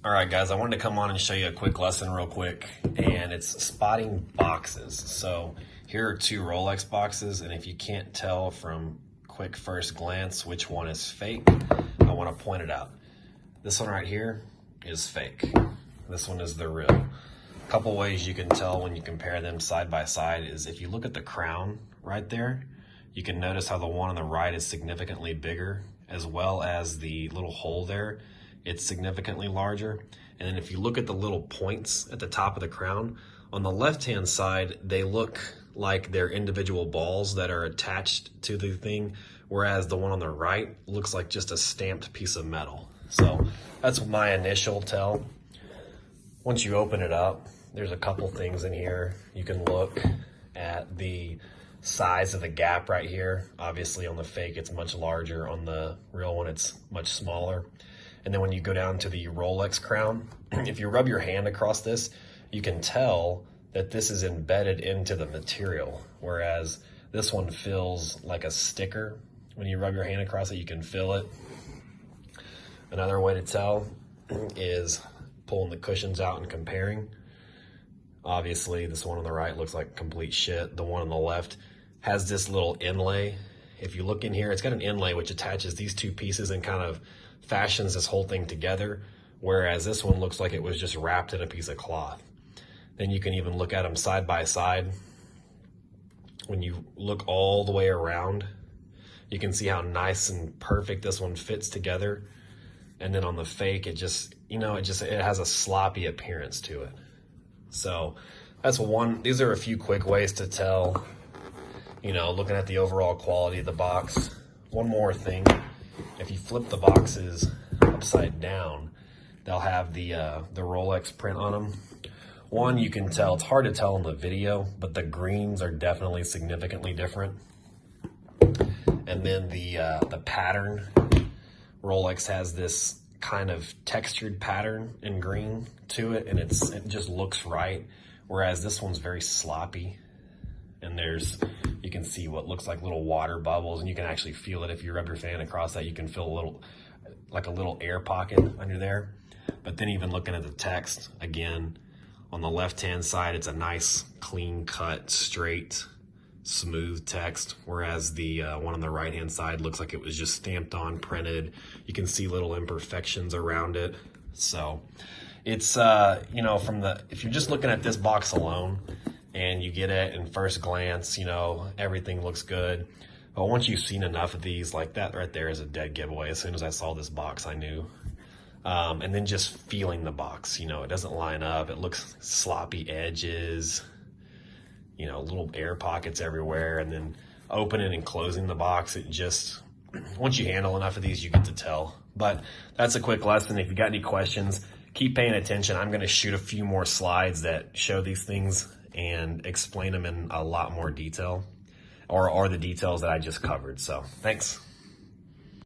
All right, guys, I wanted to come on and show you a quick lesson real quick, and it's spotting boxes. So here are two Rolex boxes, and if you can't tell from quick first glance which one is fake, I want to point it out. This one right here is fake. This one is the real. A couple ways you can tell when you compare them side by side is if you look at the crown right there, you can notice how the one on the right is significantly bigger, as well as the little hole there. It's significantly larger. And then if you look at the little points at the top of the crown, on the left-hand side, they look like they're individual balls that are attached to the thing, whereas the one on the right looks like just a stamped piece of metal. So that's my initial tell. Once you open it up, there's a couple things in here. You can look at the size of the gap right here. Obviously on the fake, it's much larger. On the real one, it's much smaller. And then when you go down to the Rolex crown, if you rub your hand across this, you can tell that this is embedded into the material, whereas this one feels like a sticker. When you rub your hand across it, you can feel it. Another way to tell is pulling the cushions out and comparing. Obviously, this one on the right looks like complete shit. The one on the left has this little inlay. If you look in here, it's got an inlay which attaches these two pieces and kind of fashions this whole thing together, whereas this one looks like it was just wrapped in a piece of cloth. Then you can even look at them side by side. When you look all the way around, you can see how nice and perfect this one fits together. And then on the fake, it just, it has a sloppy appearance to it. So that's one. These are a few quick ways to tell, looking at the overall quality of the box. One more thing. If you flip the boxes upside down, they'll have the Rolex print on them. One, you can tell, it's hard to tell in the video, but the greens are definitely significantly different. And then the pattern, Rolex has this kind of textured pattern in green to it, and it just looks right, whereas this one's very sloppy. And you can see what looks like little water bubbles, and you can actually feel it. If you rub your fan across that, you can feel like a little air pocket under there. But then even looking at the text, again, on the left-hand side, it's a nice, clean cut, straight, smooth text, whereas the one on the right-hand side looks like it was just stamped on, printed. You can see little imperfections around it. So it's, if you're just looking at this box alone, and you get it in first glance, everything looks good. But once you've seen enough of these, like that right there is a dead giveaway. As soon as I saw this box, I knew. And then just feeling the box, it doesn't line up. It looks sloppy edges, little air pockets everywhere. And then opening and closing the box, once you handle enough of these, you get to tell. But that's a quick lesson. If you got any questions, keep paying attention. I'm going to shoot a few more slides that show these things and explain them in a lot more detail, or the details that I just covered. So thanks.